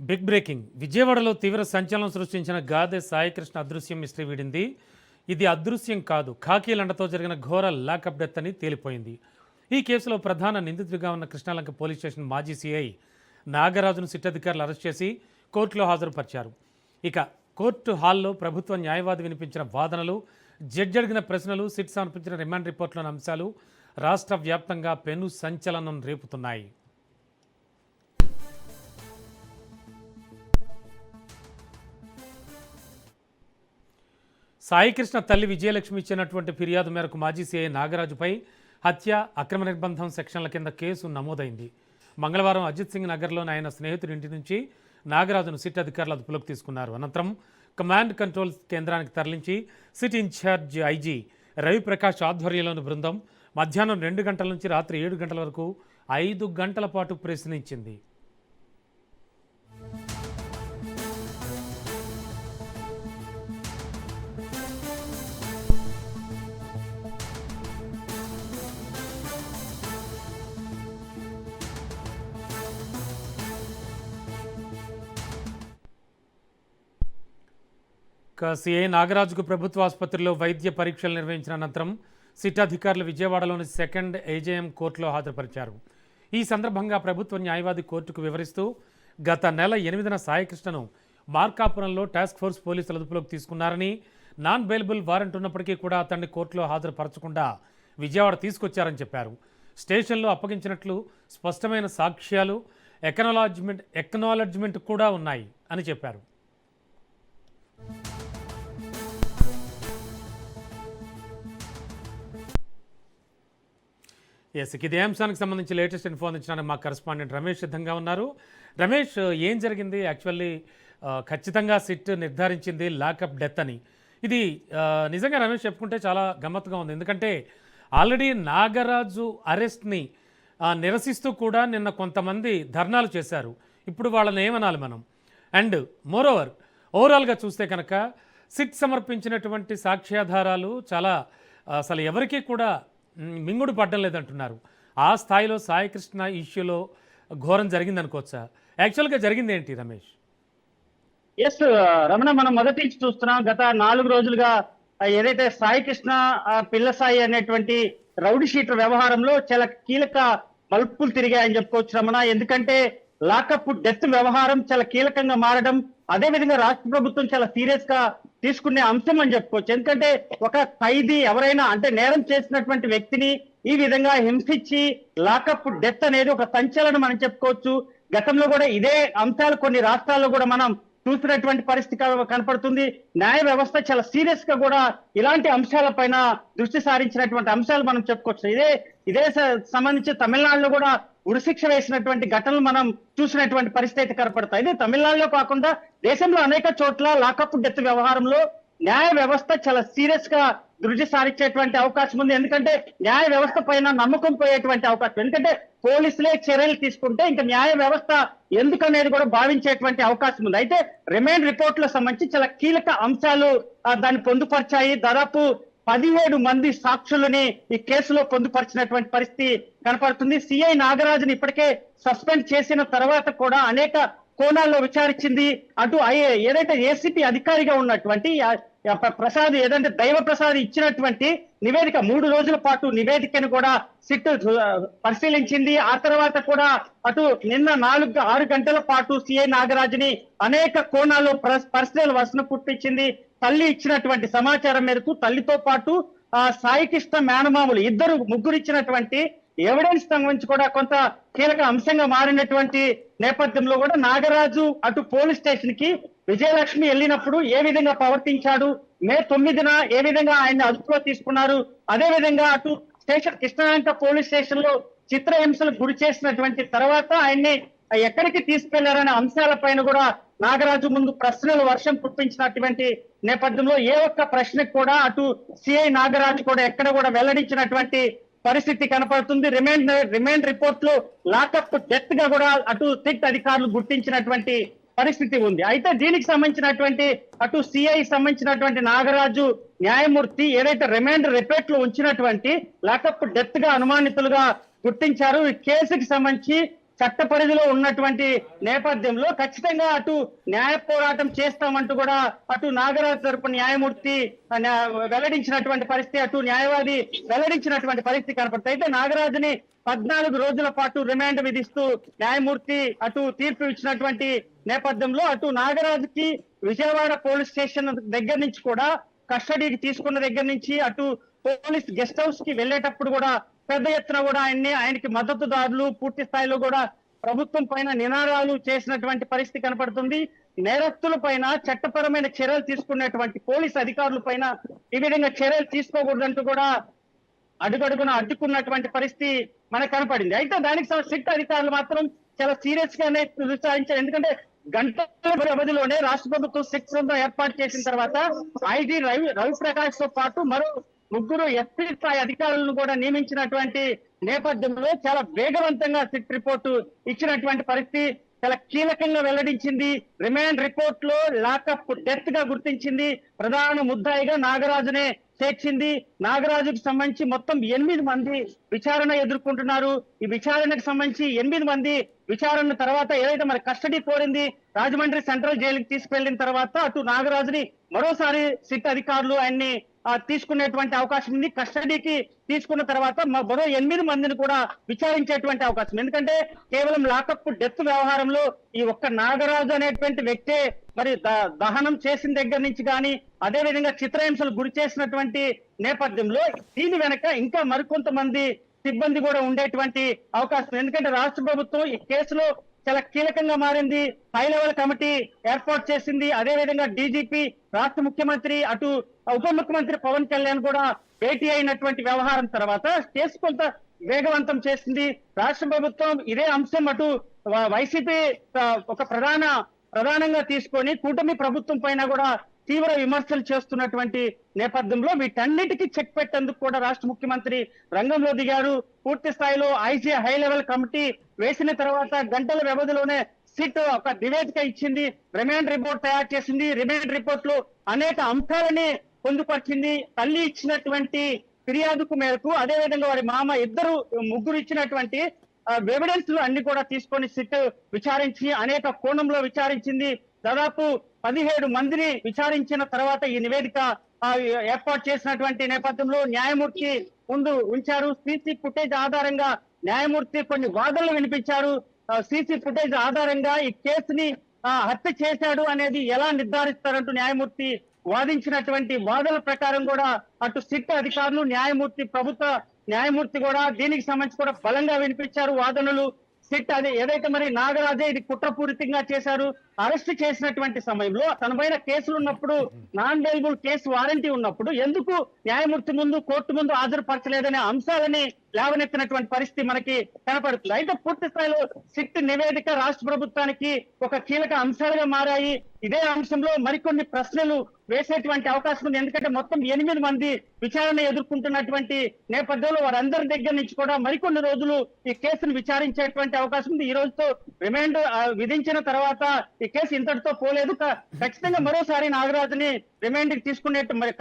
Big breaking విజయవాడలో తీవ్ర సంచలనం సృష్టించిన గాదె సాయికృష్ణ అదృశ్యం మిస్టరీ వీడింది. ఇది అదృశ్యం కాదు, ఖాకీలండతో జరిగిన ఘోర లాకప్ డెత్ అని తేలిపోయింది. ఈ కేసులో ప్రధాన నిందితుడిగా ఉన్న కృష్ణాలంక పోలీస్ స్టేషన్ మాజీ సిఐ నాగరాజును సిట్ అధికారులు అరెస్ట్ చేసి కోర్టులో హాజరుపరిచారు. ఇక కోర్టు హాల్లో ప్రభుత్వ న్యాయవాది వినిపించిన వాదనలు, జడ్జి అడిగిన ప్రశ్నలు, సిట్ సమర్పించిన రిమాండ్ రిపోర్టులోని అంశాలు రాష్ట్ర వ్యాప్తంగా పెను సంచలనం రేపుతున్నాయి. సాయికృష్ణ తల్లి విజయలక్ష్మి ఇచ్చినటువంటి ఫిర్యాదు మేరకు మాజీ సీఐ నాగరాజుపై హత్య, అక్రమ నిర్బంధం సెక్షన్ల కింద కేసు నమోదైంది. మంగళవారం అజిత్ సింగ్ నగర్లోని ఆయన స్నేహితుడి ఇంటి నుంచి నాగరాజును సిట్ అధికారులు అదుపులోకి తీసుకున్నారు. అనంతరం కమాండ్ కంట్రోల్ కేంద్రానికి తరలించి సిట్ ఇన్ఛార్జ్ ఐజీ రవిప్రకాష్ ఆధ్వర్యంలోని బృందం మధ్యాహ్నం 2 గంటల నుంచి రాత్రి 7 గంటల వరకు 5 గంటల పాటు ప్రశ్నించింది. సిఐ నాగరాజుకు ప్రభుత్వ ఆసుపత్రిలో వైద్య పరీక్షలు నిర్వహించిన అనంతరం సిట్ అధికారులు విజయవాడలోని 2nd ఏజేఎం కోర్టులో హాజరుపరిచారు. ఈ సందర్భంగా ప్రభుత్వ న్యాయవాది కోర్టుకు వివరిస్తూ గత నెల 8న సాయికృష్ణను మార్కాపురంలో టాస్క్ ఫోర్స్ పోలీసులు అదుపులోకి తీసుకున్నారని, నాన్ బెయిలబుల్ వారెంట్ ఉన్నప్పటికీ కూడా అతన్ని కోర్టులో హాజరుపరచకుండా విజయవాడ తీసుకొచ్చారని చెప్పారు. స్టేషన్లో అప్పగించినట్లు స్పష్టమైన సాక్ష్యాలు, ఎక్నాలెడ్జ్మెంట్ కూడా ఉన్నాయి అని చెప్పారు. ఇదే అంశానికి సంబంధించి లేటెస్ట్ ఇన్ఫో అందించడానికి మా కరెస్పాండెంట్ రమేష్ సిద్ధంగా ఉన్నారు. రమేష్, ఏం జరిగింది? యాక్చువల్లీ ఖచ్చితంగా సిట్ నిర్ధారించింది లాకప్ డెత్ అని. ఇది నిజంగా రమేష్ చెప్పుకుంటే చాలా గమ్మత్తుగా ఉంది. ఎందుకంటే ఆల్రెడీ నాగరాజు అరెస్ట్ని నిరసిస్తూ కూడా నిన్న కొంతమంది ధర్నాలు చేశారు. ఇప్పుడు వాళ్ళని ఏమనాలి మనం? అండ్ ఓవరాల్గా చూస్తే కనుక సిట్ సమర్పించినటువంటి సాక్ష్యాధారాలు చాలా అసలు ఎవరికీ కూడా మింగుడు పడ్డం లేదంటున్నారు. ఆ స్థాయిలో సాయికృష్ణ ఇష్యూలో ఘోరం జరిగిందనుకోవచ్చా? యాక్చువల్గా జరిగింది ఏంటి రమేష్? ఎస్ రమణ, మనం మొదటి నుంచి చూస్తున్నాం. గత 4 రోజులుగా ఏదైతే సాయికృష్ణ పిల్ల సాయి అనేటువంటి రౌడీ షీటర్ వ్యవహారంలో చాలా కీలక మలుపులు తిరిగాయని చెప్పుకోవచ్చు రమణ. ఎందుకంటే లాకప్ డెత్ వ్యవహారం చాలా కీలకంగా మారడం, అదే విధంగా రాష్ట్ర ప్రభుత్వం చాలా సీరియస్ గా తీసుకునే అంశం అని చెప్పుకోవచ్చు. ఎందుకంటే ఒక ఖైదీ ఎవరైనా అంటే నేరం చేసినటువంటి వ్యక్తిని ఈ విధంగా హింసించి లాకప్ డెత్ అనేది ఒక సంచలనం అని చెప్పుకోవచ్చు. గతంలో కూడా ఇదే అంశాలు కొన్ని రాష్ట్రాల్లో కూడా మనం చూసినటువంటి పరిస్థితి కనపడుతుంది. న్యాయ వ్యవస్థ చాలా సీరియస్ గా కూడా ఇలాంటి అంశాలపైన దృష్టి సారించినటువంటి అంశాలు మనం చెప్పుకోవచ్చు. ఇదే సంబంధించి తమిళనాడులో కూడా ఉరిశిక్ష వేసినటువంటి ఘటనలు మనం చూసినటువంటి పరిస్థితి కనపడతాయి. ఇదే తమిళనాడులో కాకుండా దేశంలో అనేక చోట్ల లాకప్ డెత్ వ్యవహారంలో న్యాయ వ్యవస్థ చాలా సీరియస్ గా దృష్టి సారించేటువంటి అవకాశం ఉంది. ఎందుకంటే న్యాయ వ్యవస్థ పైన నమ్మకం పోయేటువంటి అవకాశం. ఎందుకంటే పోలీసులే చర్యలు తీసుకుంటే ఇంకా న్యాయ వ్యవస్థ ఎందుకనేది కూడా భావించేటువంటి అవకాశం ఉంది. అయితే రిమాండ్ రిపోర్ట్లకు సంబంధించి చాలా కీలక అంశాలు దాన్ని పొందుపరిచాయి. దాదాపు 17 మంది సాక్షులని ఈ కేసులో పొందుపరిచినటువంటి పరిస్థితి కనపడుతుంది. సిఐ నాగరాజుని ఇప్పటికే సస్పెండ్ చేసిన తర్వాత కూడా అనేక కోణాల్లో విచారించింది. అటు ఏదైతే ఏసీపీ అధికారిగా ఉన్నటువంటి ప్రసాద్, ఏదంటే దైవ ప్రసాద్ ఇచ్చినటువంటి నివేదిక 3 రోజుల పాటు నివేదికను కూడా సిట్ పరిశీలించింది. ఆ తర్వాత కూడా అటు నిన్న 6 గంటల పాటు సిఐ నాగరాజుని అనేక కోణాల్లో పరిశీలన వర్షన పుట్టించింది. తల్లి ఇచ్చినటువంటి సమాచారం మేరకు తల్లితో పాటు సాయికృష్ణ మేనమామలు ముగ్గురు ఇచ్చినటువంటి ఎవిడెన్స్ సంబంధించి కూడా కొంత కీలక అంశంగా మారినటువంటి నేపథ్యంలో కూడా నాగరాజు అటు పోలీస్ స్టేషన్ కి విజయలక్ష్మి వెళ్ళినప్పుడు ఏ విధంగా ప్రవర్తించాడు, మే 9న ఏ విధంగా ఆయన్ని అదుపులో తీసుకున్నారు, అదే విధంగా అటు స్టేషన్ కృష్ణాలంక పోలీస్ స్టేషన్ లో చిత్రహింసలకు గురి చేసినటువంటి తర్వాత ఆయన్ని ఎక్కడికి తీసుకెళ్లారనే అంశాలపైన కూడా నాగరాజు ముందు ప్రశ్నలు వర్షం పుట్టించినటువంటి నేపథ్యంలో ఏ ఒక్క ప్రశ్నకు కూడా అటు సిఐ నాగరాజు కూడా ఎక్కడ కూడా వెల్లడించినటువంటి పరిస్థితి కనపడుతుంది. రిమాండ్ రిపోర్ట్ లో లాకప్ డెత్ గా కూడా అటు సిట్ అధికారులు గుర్తించినటువంటి పరిస్థితి ఉంది. అయితే దీనికి సంబంధించినటువంటి అటు సిఐ సంబంధించినటువంటి నాగరాజు న్యాయమూర్తి ఏదైతే రిమాండ్ రిపోర్ట్ లో ఉంచినటువంటి లాకప్ డెత్ గా అనుమానితులుగా గుర్తించారు. ఈ కేసుకి సంబంధించి చట్ట పరిధిలో ఉన్నటువంటి నేపథ్యంలో ఖచ్చితంగా అటు న్యాయ పోరాటం చేస్తామంటూ కూడా అటు నాగరాజు తరపు న్యాయమూర్తి వెల్లడించినటువంటి పరిస్థితి, అటు న్యాయవాది వెల్లడించినటువంటి పరిస్థితి కనపడుతుంది. అయితే నాగరాజుని 14 రోజుల పాటు రిమాండ్ విధిస్తూ న్యాయమూర్తి అటు తీర్పు ఇచ్చినటువంటి నేపథ్యంలో అటు నాగరాజుకి విజయవాడ పోలీస్ స్టేషన్ దగ్గర నుంచి కూడా కస్టడీకి తీసుకున్న దగ్గర నుంచి అటు పోలీస్ గెస్ట్ హౌస్ కి వెళ్ళేటప్పుడు కూడా పెద్ద ఎత్తున కూడా ఆయనకి మద్దతుదారులు పూర్తి స్థాయిలో కూడా ప్రభుత్వం పైన నినాదాలు చేసినటువంటి పరిస్థితి కనపడుతుంది. నేరస్తుల పైన చట్టపరమైన చర్యలు తీసుకున్నటువంటి పోలీస్ అధికారుల పైన ఈ విధంగా చర్యలు తీసుకోకూడదంటూ కూడా అడుగడుగున అడ్డుకున్నటువంటి పరిస్థితి మనకు కనపడింది. అయితే దానికి సిట్ అధికారులు మాత్రం చాలా సీరియస్ గానే విచారించారు. ఎందుకంటే గంటల వ్యవధిలోనే రాష్ట్ర ప్రభుత్వం సిట్ బృందం ఏర్పాటు చేసిన తర్వాత ఐజీ రవిప్రకాష్ తో పాటు మరో 3 ఎస్పీ స్థాయి అధికారులను కూడా నియమించినటువంటి నేపథ్యంలో చాలా వేగవంతంగా సిట్ రిపోర్టు ఇచ్చినటువంటి పరిస్థితి చాలా కీలకంగా వెల్లడించింది. రిమాండ్ రిపోర్ట్ లో లాకప్ డెత్ గా గుర్తించింది. ప్రధాన ముద్దాయిగా నాగరాజునే చేర్చింది. నాగరాజుకు సంబంధించి మొత్తం 8 మంది విచారణ ఎదుర్కొంటున్నారు. ఈ విచారణకు సంబంధించి 8 మంది విచారణ తర్వాత ఏదైతే మరి కస్టడీ కోరింది రాజమండ్రి సెంట్రల్ జైలుకి తీసుకెళ్లిన తర్వాత అటు నాగరాజుని మరోసారి సిట్ అధికారులు ఆయన్ని తీసుకునేటువంటి అవకాశం ఉంది. కస్టడీకి తీసుకున్న తర్వాత మరో 8 మందిని కూడా విచారించేటువంటి అవకాశం. ఎందుకంటే కేవలం లాకప్ డెత్ వ్యవహారంలో ఈ ఒక్క నాగరాజు అనేటువంటి వ్యక్తే మరి దహనం చేసిన దగ్గర నుంచి కానీ అదే విధంగా చిత్రహింసలు గురి చేసినటువంటి నేపథ్యంలో దీని వెనక ఇంకా మరికొంతమంది సిబ్బంది కూడా ఉండేటువంటి అవకాశం. ఎందుకంటే రాష్ట్ర ప్రభుత్వం ఈ కేసులో చాలా కీలకంగా మారింది. హై లెవెల్ కమిటీ ఏర్పాటు చేసింది. అదే విధంగా డీజీపీ, రాష్ట్ర ముఖ్యమంత్రి, అటు ఉప ముఖ్యమంత్రి పవన్ కళ్యాణ్ కూడా భేటీ అయినటువంటి వ్యవహారం తర్వాత కేసు కొంత వేగవంతం చేసింది. రాష్ట్ర ప్రభుత్వం ఇదే అంశం అటు వైసీపీ ఒక ప్రధానంగా తీసుకొని కూటమి ప్రభుత్వం పైన కూడా తీవ్ర విమర్శలు చేస్తున్నటువంటి నేపథ్యంలో వీటన్నిటికీ చెక్ పెట్టేందుకు కూడా రాష్ట్ర ముఖ్యమంత్రి రంగంలో దిగారు. పూర్తి స్థాయిలో ఐజీ హై లెవెల్ కమిటీ వేసిన తర్వాత గంటల వ్యవధిలోనే సిట్ ఒక నివేదిక ఇచ్చింది. రిమాండ్ రిపోర్ట్ తయారు చేసింది. రిమాండ్ రిపోర్ట్ లో అనేక అంశాలని పొందుపరిచింది. తల్లి ఇచ్చినటువంటి ఫిర్యాదుకు మేరకు అదే విధంగా వారి మామ ముగ్గురు ఇచ్చినటువంటి ఎవిడెన్స్ అన్ని కూడా తీసుకొని సిట్ విచారించి అనేక కోణంలో విచారించింది. దాదాపు 17 మందిని విచారించిన తర్వాత ఈ నివేదిక ఏర్పాటు చేసినటువంటి నేపథ్యంలో న్యాయమూర్తి ముందు ఉంచారు. సీసీ ఫుటేజ్ ఆధారంగా న్యాయమూర్తి కొన్ని వాదనలు వినిపించారు. సీసీ ఫుటేజ్ ఆధారంగా ఈ కేసుని హత్య చేశాడు అనేది ఎలా నిర్ధారిస్తారంటూ న్యాయమూర్తి వాదించినటువంటి వాదనల ప్రకారం కూడా అటు సిట్ అధికారులు, ప్రభుత్వ న్యాయమూర్తి కూడా దీనికి సంబంధించి కూడా బలంగా వినిపించారు వాదనలు. సిట్ అదే ఏదైతే మరి నాగరాజే ఇది కుట్రపూరితంగా చేశారు, అరెస్ట్ చేసినటువంటి సమయంలో తనపైన కేసులు ఉన్నప్పుడు, నాన్ బెయిలబుల్ కేసు వారంటీ ఉన్నప్పుడు ఎందుకు న్యాయమూర్తి ముందు, కోర్టు ముందు హాజరుపరచలేదనే అంశాలని లేవనెత్తినటువంటి పరిస్థితి మనకి కనపడుతుంది. అయితే పూర్తి స్థాయిలో సిట్ నివేదిక రాష్ట్ర ప్రభుత్వానికి ఒక కీలక అంశాలుగా మారాయి. ఇదే అంశంలో మరికొన్ని ప్రశ్నలు వేసేటువంటి అవకాశం ఉంది. ఎందుకంటే మొత్తం 8 మంది విచారణ ఎదుర్కొంటున్నటువంటి నేపథ్యంలో వారందరి దగ్గర నుంచి కూడా మరికొన్ని రోజులు ఈ కేసును విచారించేటువంటి అవకాశం ఉంది. ఈ రోజుతో రిమాండ్ విధించిన తర్వాత ఈ కేసు ఇంతటితో పోలేదు. ఖచ్చితంగా మరోసారి నాగరాజుని రిమాండ్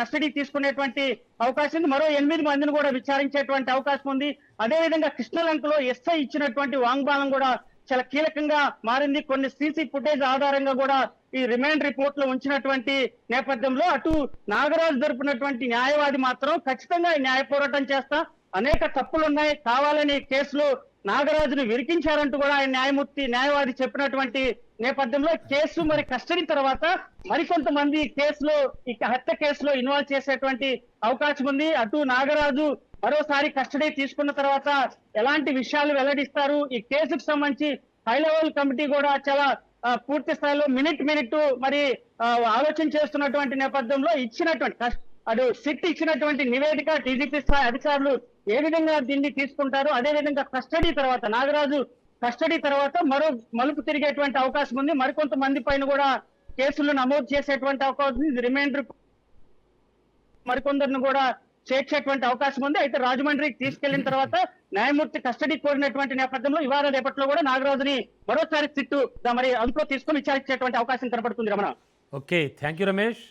కస్టడీకి తీసుకునేటువంటి అవకాశం ఉంది. మరో 8 మందిని కూడా విచారించేటువంటి అవకాశం ఉంది. అదే విధంగా కృష్ణలంకలో ఎస్ఐ ఇచ్చినటువంటి వాంగ్మూలం కూడా చాలా కీలకంగా మారింది. కొన్ని సీసీ ఫుటేజ్ ఆధారంగా కూడా ఈ రిమాండ్ రిపోర్ట్ లో ఉంచినటువంటి నేపథ్యంలో అటు నాగరాజు జరుపునటువంటి న్యాయవాది మాత్రం ఖచ్చితంగా న్యాయ పోరాటం చేస్తా, అనేక తప్పులు ఉన్నాయి, కావాలని కేసులో నాగరాజును విరికించారంటూ కూడా ఆయన న్యాయవాది చెప్పినటువంటి నేపథ్యంలో కేసు మరి కస్టడీ తర్వాత మరికొంతమంది కేసులో ఈ హత్య కేసులో ఇన్వాల్వ్ చేసేటువంటి అవకాశం ఉంది. అటు నాగరాజు మరోసారి కస్టడీ తీసుకున్న తర్వాత ఎలాంటి విషయాలు వెల్లడిస్తారు, ఈ కేసుకు సంబంధించి హై లెవెల్ కమిటీ కూడా చాలా పూర్తి స్థాయిలో మినిట్ మరి ఆలోచన చేస్తున్నటువంటి నేపథ్యంలో అటు సిట్ ఇచ్చినటువంటి నివేదిక డీజీపీ స్థాయి అధికారులు ఏ విధంగా దీన్ని తీసుకుంటారు, అదే విధంగా నాగరాజు కస్టడీ తర్వాత మరో మలుపు తిరిగేటువంటి అవకాశం ఉంది. మరికొంతమంది పైన కూడా కేసులు నమోదు చేసేటువంటి అవకాశం ఉంది. రిమైండర్ మరికొందరిని కూడా చేర్చేటువంటి అవకాశం ఉంది. అయితే రాజమండ్రికి తీసుకెళ్లిన తర్వాత న్యాయమూర్తి కస్టడీ కోరినటువంటి నేపథ్యంలో ఇవాళ రేపట్లో కూడా నాగరాజుని మరోసారి సిట్టు మరి అదుపులో తీసుకొని విచారించేటువంటి అవకాశం కనపడుతుంది. Ramana. Okay, thank you Ramesh.